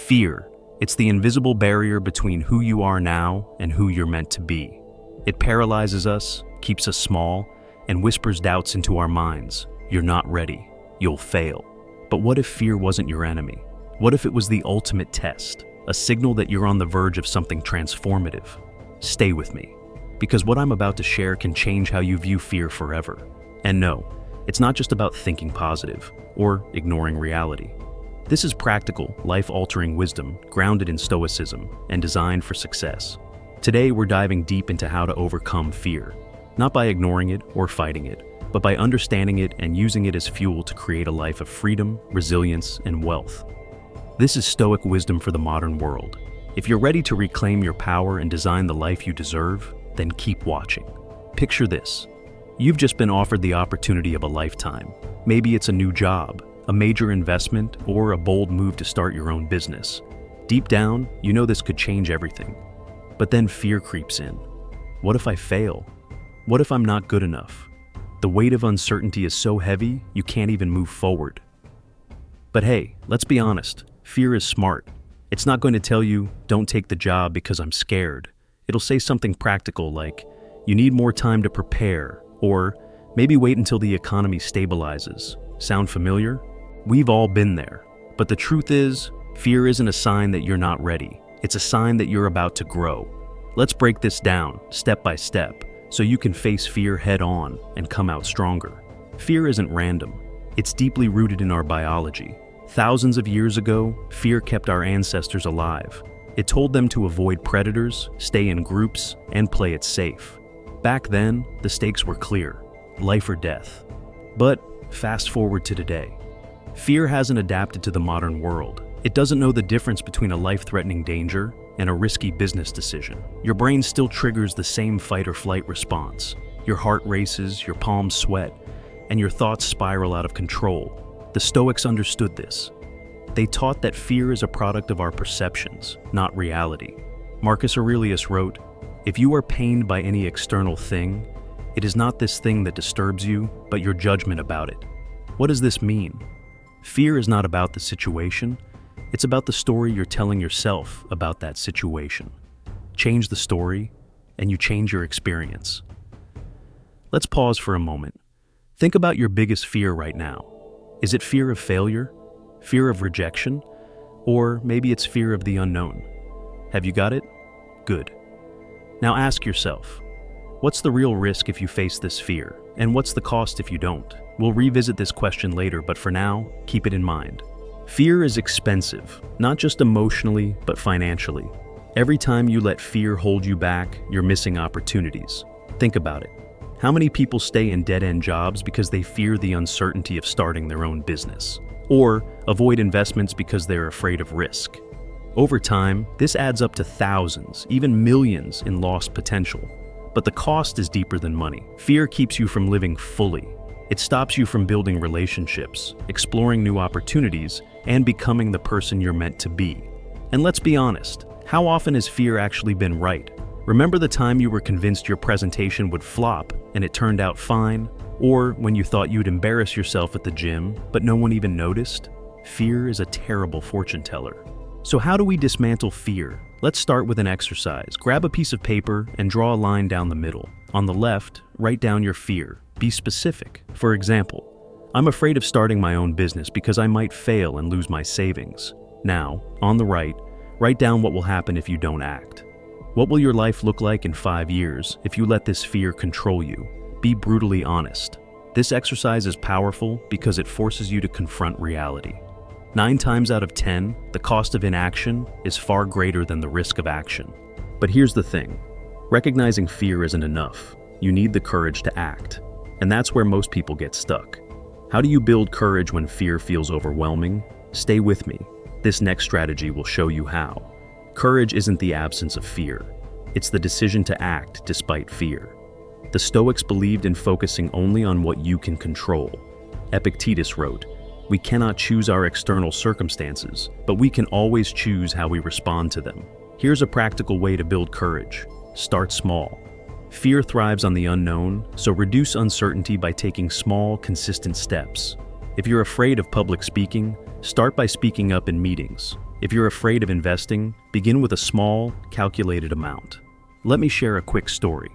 Fear. It's the invisible barrier between who you are now and who you're meant to be. It paralyzes us, keeps us small, and whispers doubts into our minds. You're not ready. You'll fail. But what if fear wasn't your enemy? What if it was the ultimate test, a signal that you're on the verge of something transformative? Stay with me, because what I'm about to share can change how you view fear forever. And no, it's not just about thinking positive or ignoring reality. This is practical, life-altering wisdom grounded in Stoicism and designed for success. Today, we're diving deep into how to overcome fear, not by ignoring it or fighting it, but by understanding it and using it as fuel to create a life of freedom, resilience, and wealth. This is Stoic wisdom for the modern world. If you're ready to reclaim your power and design the life you deserve, then keep watching. Picture this. You've just been offered the opportunity of a lifetime. Maybe it's a new job, a major investment, or a bold move to start your own business. Deep down, you know this could change everything. But then fear creeps in. What if I fail? What if I'm not good enough? The weight of uncertainty is so heavy, you can't even move forward. But hey, let's be honest, fear is smart. It's not going to tell you, don't take the job because I'm scared. It'll say something practical like, you need more time to prepare, or maybe wait until the economy stabilizes. Sound familiar? We've all been there. But the truth is, fear isn't a sign that you're not ready. It's a sign that you're about to grow. Let's break this down, step by step, so you can face fear head on and come out stronger. Fear isn't random. It's deeply rooted in our biology. Thousands of years ago, fear kept our ancestors alive. It told them to avoid predators, stay in groups, and play it safe. Back then, the stakes were clear, life or death. But fast forward to today. Fear hasn't adapted to the modern world. It doesn't know the difference between a life-threatening danger and a risky business decision. Your brain still triggers the same fight or flight response. Your heart races, your palms sweat, and your thoughts spiral out of control. The Stoics understood this. They taught that fear is a product of our perceptions, not reality. Marcus Aurelius wrote, "If you are pained by any external thing, it is not this thing that disturbs you, but your judgment about it." What does this mean? Fear is not about the situation, it's about the story you're telling yourself about that situation. Change the story, and you change your experience. Let's pause for a moment. Think about your biggest fear right now. Is it fear of failure? Fear of rejection? Or maybe it's fear of the unknown? Have you got it? Good. Now ask yourself, what's the real risk if you face this fear? And what's the cost if you don't? We'll revisit this question later, but for now, keep it in mind. Fear is expensive, not just emotionally, but financially. Every time you let fear hold you back, you're missing opportunities. Think about it. How many people stay in dead-end jobs because they fear the uncertainty of starting their own business? Or avoid investments because they're afraid of risk? Over time, this adds up to thousands, even millions in lost potential. But the cost is deeper than money. Fear keeps you from living fully. It stops you from building relationships, exploring new opportunities, and becoming the person you're meant to be. And let's be honest, how often has fear actually been right? Remember the time you were convinced your presentation would flop and it turned out fine? Or when you thought you'd embarrass yourself at the gym, but no one even noticed? Fear is a terrible fortune teller. So how do we dismantle fear? Let's start with an exercise. Grab a piece of paper and draw a line down the middle. On the left, write down your fear. Be specific. For example, I'm afraid of starting my own business because I might fail and lose my savings. Now, on the right, write down what will happen if you don't act. What will your life look like in 5 years if you let this fear control you? Be brutally honest. This exercise is powerful because it forces you to confront reality. 9 times out of 10, the cost of inaction is far greater than the risk of action. But here's the thing. Recognizing fear isn't enough. You need the courage to act. And that's where most people get stuck. How do you build courage when fear feels overwhelming? Stay with me. This next strategy will show you how. Courage isn't the absence of fear. It's the decision to act despite fear. The Stoics believed in focusing only on what you can control. Epictetus wrote, "We cannot choose our external circumstances, but we can always choose how we respond to them." Here's a practical way to build courage. Start small. Fear thrives on the unknown, so reduce uncertainty by taking small, consistent steps. If you're afraid of public speaking, start by speaking up in meetings. If you're afraid of investing, begin with a small, calculated amount. Let me share a quick story.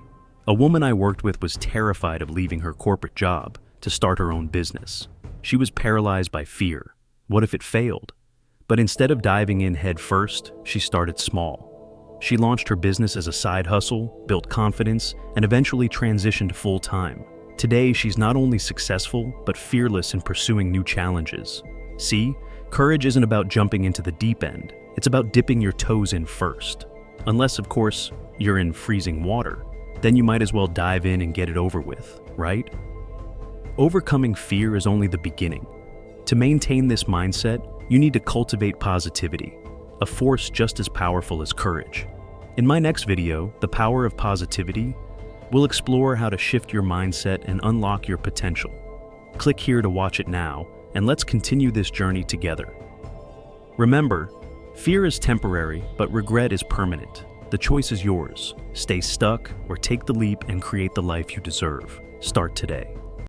A woman I worked with was terrified of leaving her corporate job to start her own business. She was paralyzed by fear. What if it failed? But instead of diving in head first, she started small. She launched her business as a side hustle, built confidence, and eventually transitioned full-time. Today, she's not only successful, but fearless in pursuing new challenges. See, courage isn't about jumping into the deep end. It's about dipping your toes in first. Unless, of course, you're in freezing water. Then you might as well dive in and get it over with, right? Overcoming fear is only the beginning. To maintain this mindset, you need to cultivate positivity, a force just as powerful as courage. In my next video, The Power of Positivity, we'll explore how to shift your mindset and unlock your potential. Click here to watch it now, and let's continue this journey together. Remember, fear is temporary, but regret is permanent. The choice is yours. Stay stuck or take the leap and create the life you deserve. Start today.